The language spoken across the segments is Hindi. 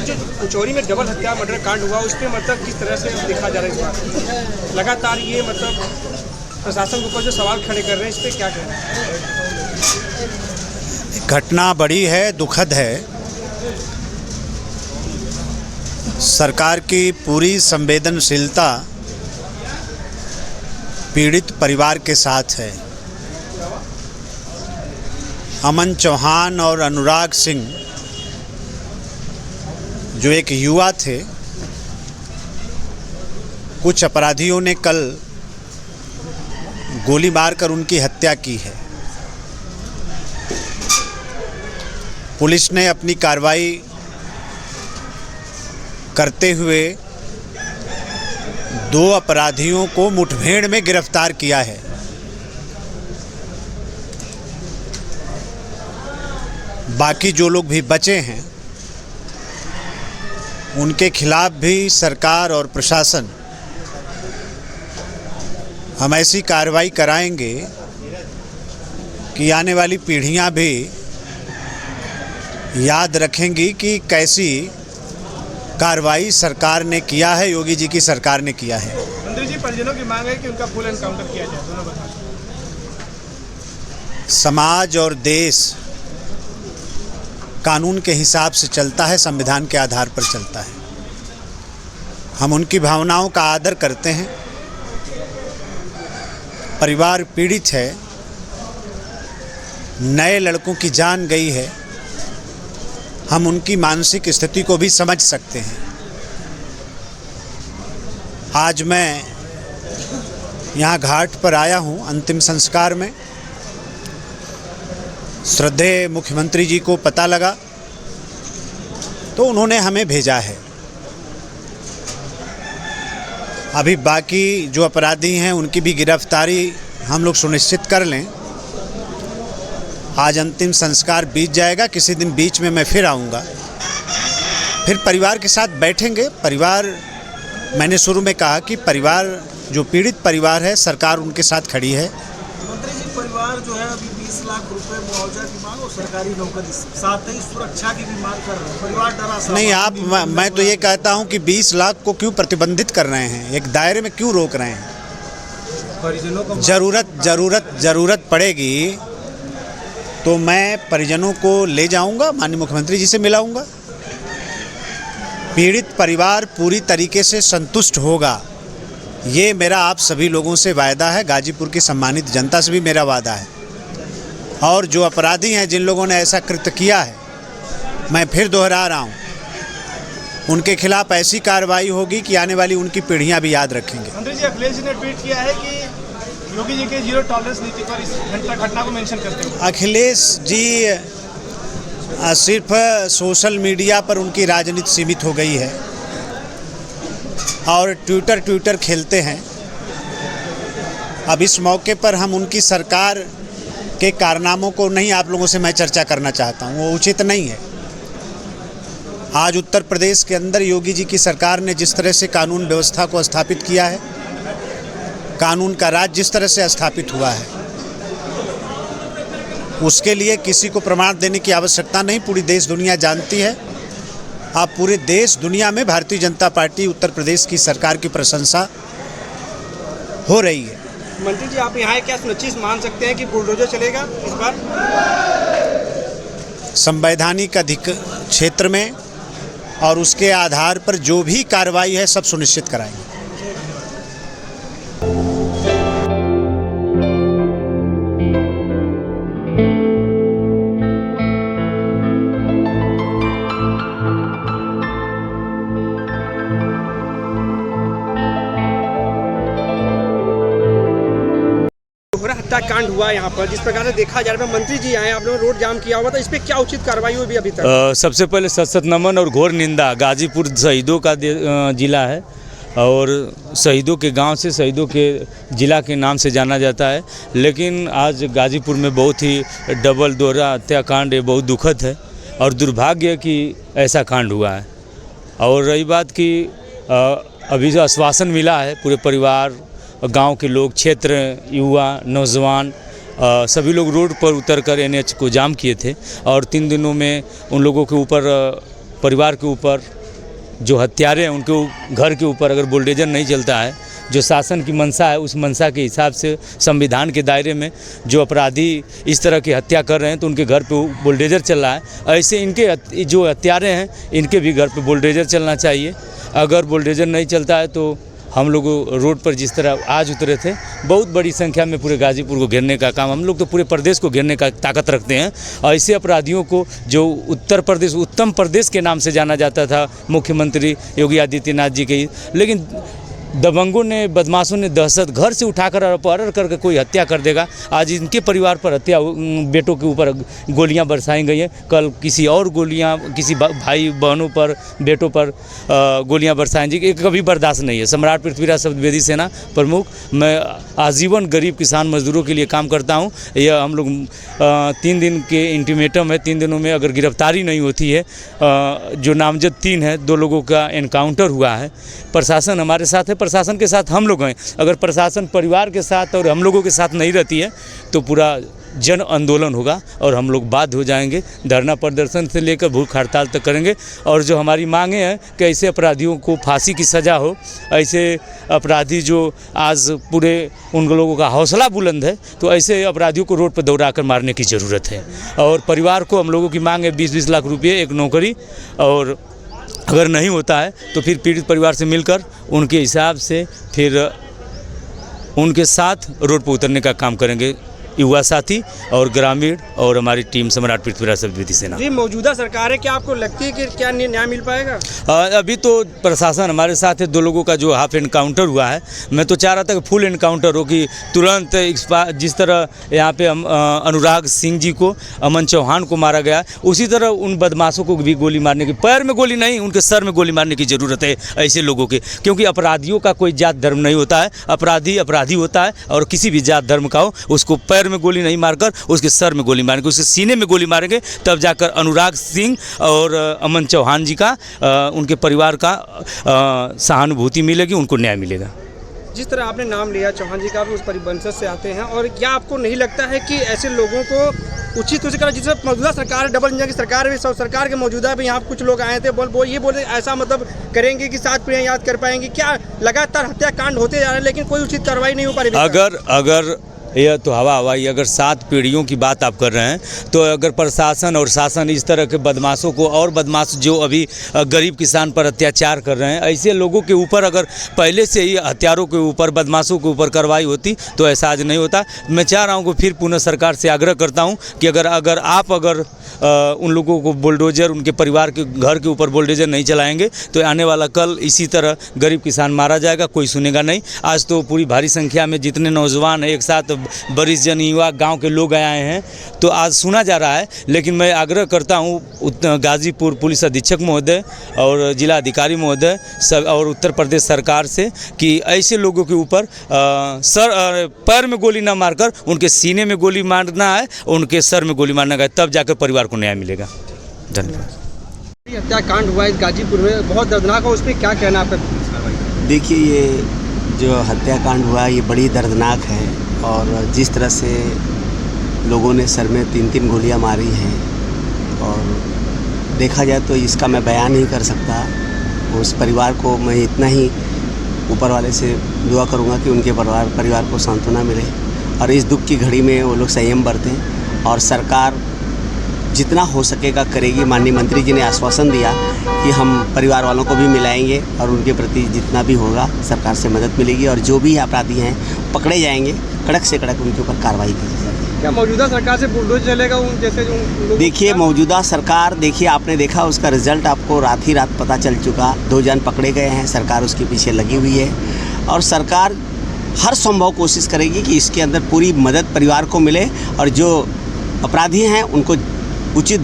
जो चोरी में डबल हत्या मर्डर कांड हुआ उस पर मतलब किस तरह से देखा जा रहा है इस बार लगातार ये मतलब प्रशासन के ऊपर जो सवाल खड़े कर रहे हैं इस पर क्या कहना है? घटना बड़ी है, दुखद है। सरकार की पूरी संवेदनशीलता पीड़ित परिवार के साथ है। अमन चौहान और अनुराग सिंह जो एक युवा थे, कुछ अपराधियों ने कल गोली मारकर उनकी हत्या की है। पुलिस ने अपनी कार्रवाई करते हुए 2 अपराधियों को मुठभेड़ में गिरफ्तार किया है। बाकी जो लोग भी बचे हैं उनके खिलाफ भी सरकार और प्रशासन हम ऐसी कार्रवाई कराएंगे कि आने वाली पीढ़ियां भी याद रखेंगी कि कैसी कार्रवाई सरकार ने किया है, योगी जी की सरकार ने किया है। मंत्री जी, परिजनों की मांग है कि उनका फुल एनकाउंटर किया जाए, दोनों बताएं। समाज और देश कानून के हिसाब से चलता है, संविधान के आधार पर चलता है। हम उनकी भावनाओं का आदर करते हैं। परिवार पीड़ित है, नए लड़कों की जान गई है, हम उनकी मानसिक स्थिति को भी समझ सकते हैं। आज मैं यहाँ घाट पर आया हूँ अंतिम संस्कार में। श्रद्धेय मुख्यमंत्री जी को पता लगा तो उन्होंने हमें भेजा है। अभी बाकी जो अपराधी हैं उनकी भी गिरफ्तारी हम लोग सुनिश्चित कर लें। आज अंतिम संस्कार बीत जाएगा, किसी दिन बीच में मैं फिर आऊँगा, फिर परिवार के साथ बैठेंगे। परिवार, मैंने शुरू में कहा कि परिवार जो पीड़ित परिवार है, सरकार उनके साथ खड़ी है। मंत्री जी, परिवार जो है अभी 20 लाख रुपए मुआवजा की मांग और सरकारी नौकरी, साथ ही सुरक्षा की भी मांग कर रहे हैं। परिवार डरा नहीं, आप मैं तो ये कहता हूँ कि 20 लाख को क्यों प्रतिबंधित कर रहे हैं, एक दायरे में क्यों रोक रहे हैं? परिजनों को ज़रूरत पड़ेगी तो मैं परिजनों को ले जाऊंगा, माननीय मुख्यमंत्री जी से मिलाऊंगा। पीड़ित परिवार पूरी तरीके से संतुष्ट होगा, ये मेरा आप सभी लोगों से वायदा है, गाजीपुर की सम्मानित जनता से भी मेरा वादा है। और जो अपराधी हैं, जिन लोगों ने ऐसा कृत्य किया है, मैं फिर दोहरा रहा हूँ, उनके खिलाफ ऐसी कार्रवाई होगी कि आने वाली उनकी पीढ़ियाँ भी याद रखेंगे। मंत्री जी, अखिलेश जी ने ट्वीट किया है कि योगी जी के जीरो टॉलरेंस नीति पर इस घटना को मेंशन करते हुए। अखिलेश जी सिर्फ सोशल मीडिया पर उनकी राजनीति सीमित हो गई है और ट्विटर खेलते हैं। अब इस मौके पर हम उनकी सरकार के कारनामों को नहीं आप लोगों से मैं चर्चा करना चाहता हूँ, वो उचित नहीं है। आज उत्तर प्रदेश के अंदर योगी जी की सरकार ने जिस तरह से कानून व्यवस्था को स्थापित किया है, कानून का राज जिस तरह से स्थापित हुआ है, उसके लिए किसी को प्रमाण देने की आवश्यकता नहीं। पूरी देश दुनिया जानती है। अब पूरे देश दुनिया में भारतीय जनता पार्टी उत्तर प्रदेश की सरकार की प्रशंसा हो रही है। मंत्री जी, आप यहाँ क्या सुनिश्चित मान सकते हैं कि बुलडोजर चलेगा इस बार? संवैधानिक अधिक क्षेत्र में और उसके आधार पर जो भी कार्रवाई है सब सुनिश्चित कराएंगे। हत्याकांड हुआ यहाँ पर, जिस प्रकार से देखा जा रहा है, मंत्री जी आए, आप लोगों ने रोड जाम किया हुआ था, इस पे क्या उचित कार्रवाई हुई अभी तक? सबसे पहले सत नमन और घोर निंदा। गाजीपुर शहीदों का जिला है और शहीदों के गांव से शहीदों के ज़िला के नाम से जाना जाता है, लेकिन आज गाजीपुर में बहुत ही डबल दोहरा हत्याकांड बहुत दुखद है और दुर्भाग्य कि ऐसा कांड हुआ है। और रही बात कि अभी जो आश्वासन मिला है, पूरे परिवार, गांव के लोग, क्षेत्र, युवा, नौजवान सभी लोग रोड पर उतरकर NH को जाम किए थे और 3 दिनों में उन लोगों के ऊपर, परिवार के ऊपर, जो हत्यारे हैं उनके घर के ऊपर अगर बुलडोजर नहीं चलता है, जो शासन की मंशा है उस मंशा के हिसाब से संविधान के दायरे में जो अपराधी इस तरह की हत्या कर रहे हैं तो उनके घर पे बुलडोजर चल रहा है, ऐसे इनके जो हत्यारे हैं इनके भी घर पे बुलडोजर चलना चाहिए। अगर बुलडोजर नहीं चलता है तो हम लोग रोड पर जिस तरह आज उतरे थे, बहुत बड़ी संख्या में पूरे गाजीपुर को घेरने का काम, हम लोग तो पूरे प्रदेश को घेरने का ताकत रखते हैं। ऐसे अपराधियों को जो उत्तर प्रदेश उत्तम प्रदेश के नाम से जाना जाता था मुख्यमंत्री योगी आदित्यनाथ जी के, लेकिन दबंगों ने, बदमाशों ने दहशत घर से उठाकर अपहरण करके कोई हत्या कर देगा। आज इनके परिवार पर हत्या, बेटों के ऊपर गोलियां बरसाई गई हैं, कल किसी और गोलियां किसी भाई बहनों पर, बेटों पर गोलियां बरसाई जी, ये कभी बर्दाश्त नहीं है। सम्राट पृथ्वीराज शब्दवेदी सेना प्रमुख, मैं आजीवन गरीब किसान मजदूरों के लिए काम करता हूँ। यह हम लोग 3 दिन के इंटीमेटम है, 3 दिनों में अगर गिरफ्तारी नहीं होती है, जो नामजद 3 है, 2 लोगों का एनकाउंटर हुआ है। प्रशासन हमारे साथ है, प्रशासन के साथ हम लोग हैं। अगर प्रशासन परिवार के साथ और हम लोगों के साथ नहीं रहती है तो पूरा जन आंदोलन होगा और हम लोग बाध्य हो जाएंगे। धरना प्रदर्शन से लेकर भूख हड़ताल तक करेंगे और जो हमारी मांगे हैं कि ऐसे अपराधियों को फांसी की सज़ा हो, ऐसे अपराधी जो आज पूरे उन लोगों का हौसला बुलंद है, तो ऐसे अपराधियों को रोड पर दौड़ा कर मारने की ज़रूरत है। और परिवार को हम लोगों की मांग है 20-20 लाख रुपये, एक नौकरी, और अगर नहीं होता है तो फिर पीड़ित परिवार से मिलकर उनके हिसाब से फिर उनके साथ रोड पर उतरने का काम करेंगे, युवा साथी और ग्रामीण और हमारी टीम सम्राट पृथ्वीराज शब्दवेदी सेना। जी, मौजूदा सरकार है, क्या आपको लगती है कि क्या न्याय मिल पाएगा? अभी तो प्रशासन हमारे साथ है। 2 लोगों का जो हाफ एनकाउंटर हुआ है, मैं तो चाह रहा था कि फुल एनकाउंटर हो, कि तुरंत जिस तरह यहाँ पे अनुराग सिंह जी को, अमन चौहान को मारा गया, उसी तरह उन बदमाशों को भी गोली मारने की, पैर में गोली नहीं, उनके सर में गोली मारने की ज़रूरत है ऐसे लोगों के, क्योंकि अपराधियों का कोई जात धर्म नहीं होता है। अपराधी अपराधी होता है और किसी भी जात धर्म का हो, उसको पैर में गोली नहीं मारकर उसके सर में गोली मारेंगे, उसके सीने में गोली मारेंगे, तब जाकर अनुराग सिंह और अमन चौहान जी का, उनके परिवार का सहानुभूति मिलेगी, उनको न्याय मिलेगा। जिस तरह आपने नाम लिया चौहान जी का, भी उस परिवंशज से आते हैं, और क्या आपको नहीं लगता है कि ऐसे लोगों को उचित उसी जिस मौजूदा सरकार, डबल इंजन की सरकार भी, सरकार के मौजूदा भी यहाँ कुछ लोग आए थे, बोले ऐसा मतलब करेंगे कि 7 पीढ़ियाँ याद कर पाएंगे? क्या लगातार हत्याकांड होते जा रहे हैं लेकिन कोई उचित कार्रवाई नहीं हो पा रही? अगर यह तो हवाई, अगर 7 पीढ़ियों की बात आप कर रहे हैं, तो अगर प्रशासन और शासन इस तरह के बदमाशों को, और बदमाश जो अभी गरीब किसान पर अत्याचार कर रहे हैं, ऐसे लोगों के ऊपर अगर पहले से ही हत्यारों के ऊपर, बदमाशों के ऊपर कार्रवाई होती तो ऐसा आज नहीं होता। मैं चाह रहा हूं कि फिर पुनः सरकार से आग्रह करता हूं कि अगर आप उन लोगों को बुलडोजर, उनके परिवार के घर के ऊपर बुलडोजर नहीं चलाएंगे तो आने वाला कल इसी तरह गरीब किसान मारा जाएगा, कोई सुनेगा नहीं। आज तो पूरी भारी संख्या में जितने नौजवान हैं एक साथ वरिष्ठ जन युवा गांव के लोग आए हैं, तो आज सुना जा रहा है। लेकिन मैं आग्रह करता हूं गाजीपुर पुलिस अधीक्षक महोदय और जिला अधिकारी महोदय सब और उत्तर प्रदेश सरकार से कि ऐसे लोगों के ऊपर पैर में गोली ना मारकर उनके सीने में गोली मारना है, उनके सर में गोली मारना है, तब जाकर परिवार को न्याय मिलेगा। धन्यवाद। हत्याकांड हुआ है गाजीपुर में, बहुत दर्दनाक है, उस पर क्या कहना आपका? देखिए, ये जो हत्याकांड हुआ ये बड़ी दर्दनाक है और जिस तरह से लोगों ने सर में 3-3 गोलियां मारी हैं और देखा जाए तो इसका मैं बयान नहीं कर सकता। उस परिवार को मैं इतना ही ऊपर वाले से दुआ करूंगा कि उनके परिवार को सांत्वना मिले और इस दुख की घड़ी में वो लोग संयम बरतें और सरकार जितना हो सकेगा करेगी। माननीय मंत्री जी ने आश्वासन दिया कि हम परिवार वालों को भी मिलाएंगे और उनके प्रति जितना भी होगा सरकार से मदद मिलेगी और जो भी अपराधी हैं पकड़े जाएंगे, कड़क से कड़क उनके ऊपर कार्रवाई की जाएगी। क्या मौजूदा सरकार से बुलडोज चलेगा उन जैसे जो देखिए, मौजूदा सरकार देखिए आपने देखा उसका रिजल्ट आपको रात ही रात पता चल चुका। 2 जन पकड़े गए हैं, सरकार उसके पीछे लगी हुई है और सरकार हर संभव कोशिश करेगी कि इसके अंदर पूरी मदद परिवार को मिले और जो अपराधी हैं उनको उचित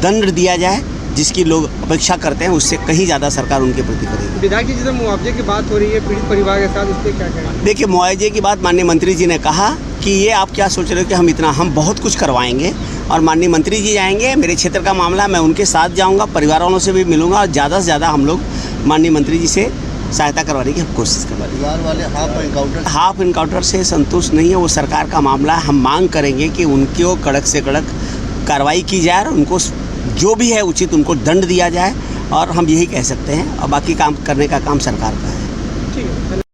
दंड दिया जाए, जिसकी लोग अपेक्षा करते हैं उससे कहीं ज़्यादा सरकार उनके प्रति करेगी। विधायक जी, जिस मुआवजे की बात हो रही है पीड़ित परिवार के साथ, उस पर क्या कहना? देखिए, मुआवजे की बात माननीय मंत्री जी ने कहा कि ये आप क्या सोच रहे हो कि हम बहुत कुछ करवाएंगे और माननीय मंत्री जी आएंगे, मेरे क्षेत्र का मामला, मैं उनके साथ जाऊँगा, परिवार वालों से भी मिलूँगा और ज़्यादा से ज़्यादा हम लोग माननीय मंत्री जी से सहायता करवाने की हम कोशिश करेंगे। परिवार वाले हाफ इनकाउंटर से संतुष्ट नहीं है, वो सरकार का मामला है। हम मांग करेंगे कि उनको कड़क से कड़क कार्रवाई की जाए और उनको जो भी है उचित उनको दंड दिया जाए और हम यही कह सकते हैं और बाकी काम करने का काम सरकार का है। ठीक है।